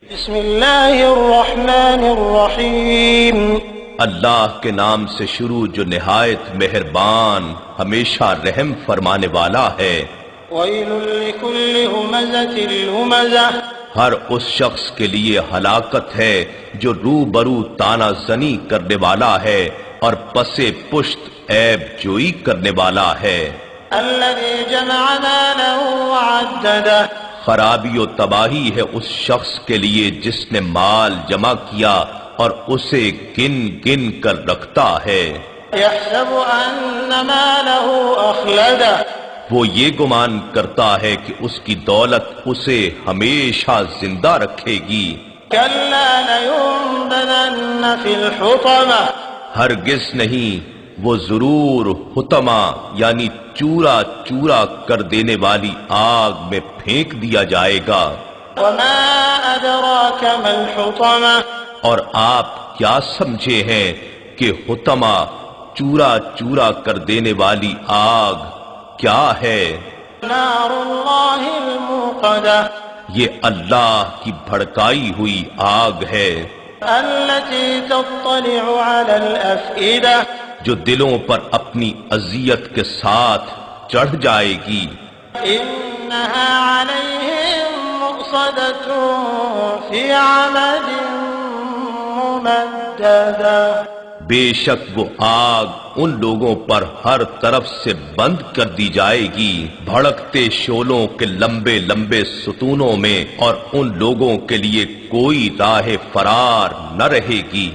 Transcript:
بسم اللہ الرحمن الرحیم اللہ کے نام سے شروع جو نہایت مہربان ہمیشہ رحم فرمانے والا ہے۔ ویل لکل ہمزۃ لمزہ، ہر اس شخص کے لیے ہلاکت ہے جو روبرو تانا زنی کرنے والا ہے اور پسے پشت عیب جوئی کرنے والا ہے۔ الذی جمع مالا وعددہ، خرابی و تباہی ہے اس شخص کے لیے جس نے مال جمع کیا اور اسے گن گن کر رکھتا ہے۔ یحسب ان مالہ اخلدہ، وہ یہ گمان کرتا ہے کہ اس کی دولت اسے ہمیشہ زندہ رکھے گی۔ کلا لینبذن فی الحطمہ، ہرگز نہیں، وہ ضرور حطمہ یعنی چورا چورا کر دینے والی آگ میں پھینک دیا جائے گا۔ وما ادراک ما الحطمہ، اور آپ کیا سمجھے ہیں کہ حطمہ چورا چورا کر دینے والی آگ کیا ہے؟ نار اللہ الموقدہ، یہ اللہ کی بھڑکائی ہوئی آگ ہے التي تطلع على الافئدہ، جو دلوں پر اپنی اذیت کے ساتھ چڑھ جائے گی۔ انہا علیہم مؤصدۃ فی عمد ممددہ، بے شک وہ آگ ان لوگوں پر ہر طرف سے بند کر دی جائے گی بھڑکتے شعلوں کے لمبے لمبے ستونوں میں، اور ان لوگوں کے لیے کوئی راہ فرار نہ رہے گی۔